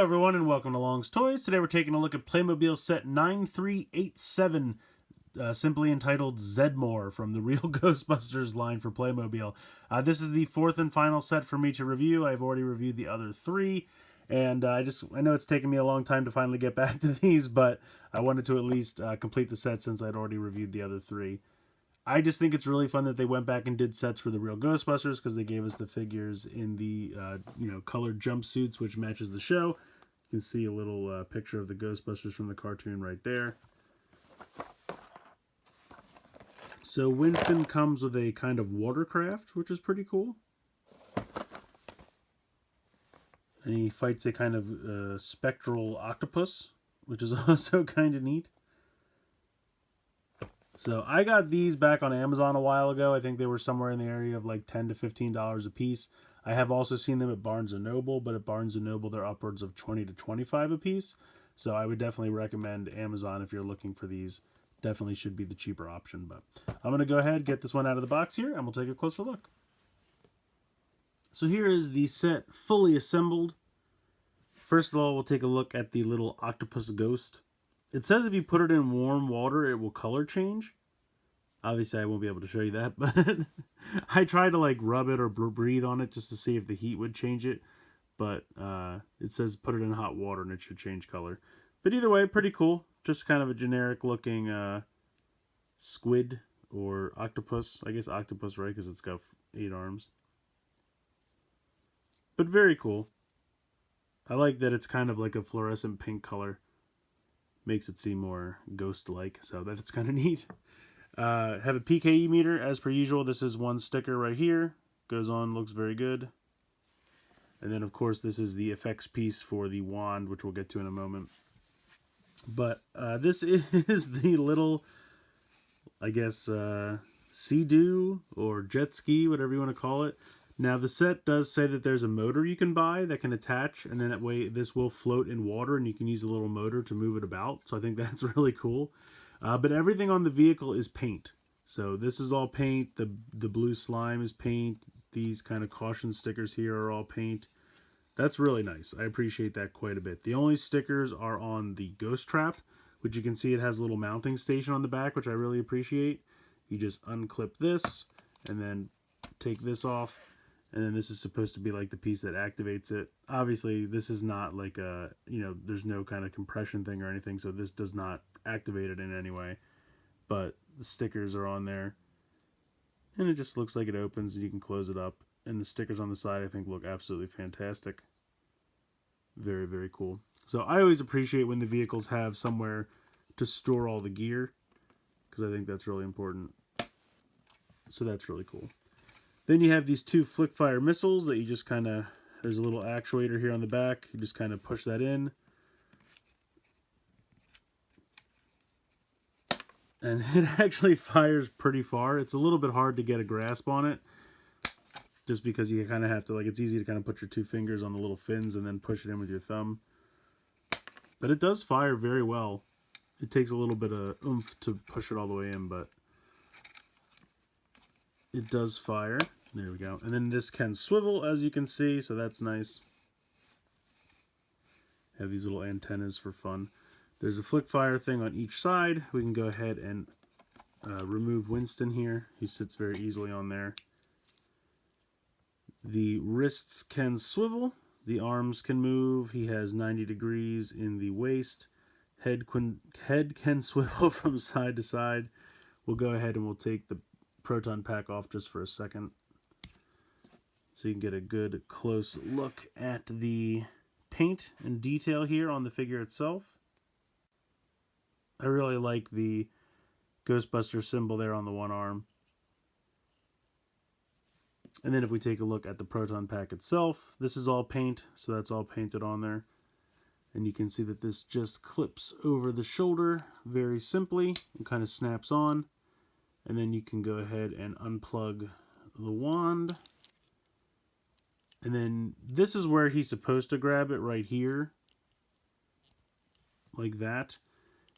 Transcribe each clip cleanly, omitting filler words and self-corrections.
everyone, and welcome to Long's Toys. Today we're taking a look at Playmobil set 9387, simply entitled Zeddemore, from the Real Ghostbusters line for Playmobil. This is the fourth and final set for me to review. I've already reviewed the other three, and I know it's taken me a long time to finally get back to these, but I wanted to at least complete the set since I'd already reviewed the other three. I just think it's really fun that they went back and did sets for the Real Ghostbusters, because they gave us the figures in the colored jumpsuits, which matches the show. You can see a little picture of the Ghostbusters from the cartoon right there. So Winston comes with a kind of watercraft, which is pretty cool. And he fights a kind of spectral octopus, which is also kind of neat. So I got these back on Amazon a while ago. I think they were somewhere in the area of like $10 to $15 a piece. I have also seen them at Barnes & Noble, but at Barnes & Noble they're upwards of $20 to $25 a piece. So I would definitely recommend Amazon if you're looking for these. Definitely should be the cheaper option. But I'm going to go ahead, get this one out of the box here, and we'll take a closer look. So here is the set fully assembled. First of all, we'll take a look at the little octopus ghost. It says if you put it in warm water, it will color change. Obviously, I won't be able to show you that, but I tried to like rub it or breathe on it just to see if the heat would change it. But it says put it in hot water and it should change color. But either way, pretty cool. Just kind of a generic looking squid or octopus. I guess octopus, right? Because it's got 8 arms. But very cool. I like that it's kind of like a fluorescent pink color. Makes it seem more ghost-like, so that's kind of neat. Have a Pke Meter, as per usual. This is one sticker right here. Goes on, looks very good. And then, of course, this is the effects piece for the wand, which we'll get to in a moment. But this is the little, I guess, Sea-Doo or jet ski, whatever you want to call it. Now, the set does say that there's a motor you can buy that can attach, and then that way this will float in water, and you can use a little motor to move it about. So I think that's really cool. But everything on the vehicle is paint. So this is all paint. The blue slime is paint. These kind of caution stickers here are all paint. That's really nice. I appreciate that quite a bit. The only stickers are on the ghost trap, which you can see it has a little mounting station on the back, which I really appreciate. You just unclip this and then take this off. And then this is supposed to be like the piece that activates it. Obviously, this is not like a, there's no kind of compression thing or anything, so this does not activate it in any way. But the stickers are on there. And it just looks like it opens and you can close it up. And the stickers on the side, I think, look absolutely fantastic. Very, very cool. So I always appreciate when the vehicles have somewhere to store all the gear, because I think that's really important. So that's really cool. Then you have these 2 flick fire missiles that you just kind of, there's a little actuator here on the back. You just kind of push that in. And it actually fires pretty far. It's a little bit hard to get a grasp on it, just because you kind of have to, like, it's easy to kind of put your 2 fingers on the little fins and then push it in with your thumb. But it does fire very well. It takes a little bit of oomph to push it all the way in, but it does fire. There we go. And then this can swivel, as you can see, so that's nice. Have these little antennas for fun. There's a flick fire thing on each side. We can go ahead and remove Winston here. He sits very easily on there. The wrists can swivel. The arms can move. He has 90 degrees in the waist. Head can swivel from side to side. We'll go ahead and we'll take the Proton Pack off just for a second, so you can get a good close look at the paint and detail here on the figure itself. I really like the Ghostbuster symbol there on the one arm. And then if we take a look at the Proton Pack itself, this is all paint, so that's all painted on there. And you can see that this just clips over the shoulder very simply and kind of snaps on. And then you can go ahead and unplug the wand. And then this is where he's supposed to grab it, right here. Like that.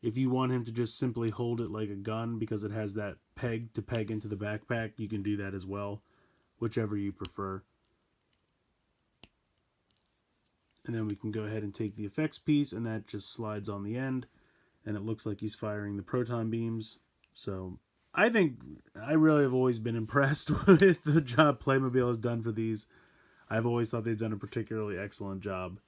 If you want him to just simply hold it like a gun because it has that peg to peg into the backpack, you can do that as well. Whichever you prefer. And then we can go ahead and take the effects piece, and that just slides on the end, and it looks like he's firing the proton beams. So I think I really have always been impressed with the job Playmobil has done for these. I've always thought they've done a particularly excellent job.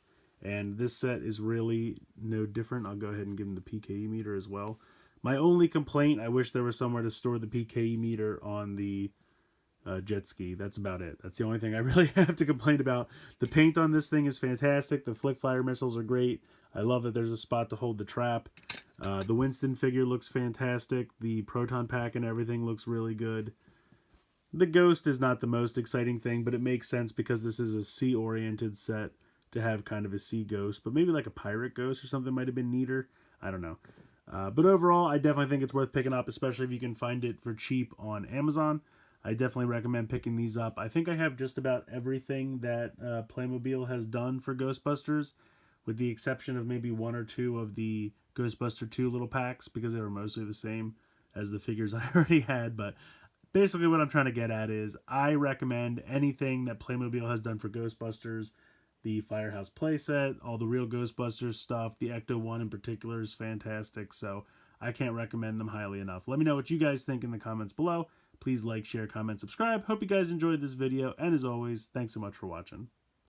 And this set is really no different. I'll go ahead and give them the Pke meter as well. My only complaint, I wish there was somewhere to store the Pke meter on the jet ski. That's about it. That's the only thing I really have to complain about. The paint on this thing is fantastic. The flick fire missiles are great. I love that there's a spot to hold the trap. The Winston figure looks fantastic. The Proton Pack and everything looks really good. The Ghost is not the most exciting thing, but it makes sense because this is a sea-oriented set to have kind of a sea ghost. But maybe like a pirate ghost or something might have been neater. I don't know. But overall, I definitely think it's worth picking up, especially if you can find it for cheap on Amazon. I definitely recommend picking these up. I think I have just about everything that Playmobil has done for Ghostbusters, with the exception of maybe one or two of the Ghostbuster 2 little packs, because they were mostly the same as the figures I already had. But basically what I'm trying to get at is I recommend anything that Playmobil has done for Ghostbusters. The Firehouse playset, all the real Ghostbusters stuff, the Ecto 1 in particular is fantastic, so I can't recommend them highly enough. Let me know what you guys think in the comments below. Please like, share, comment, subscribe. Hope you guys enjoyed this video, and as always, thanks so much for watching.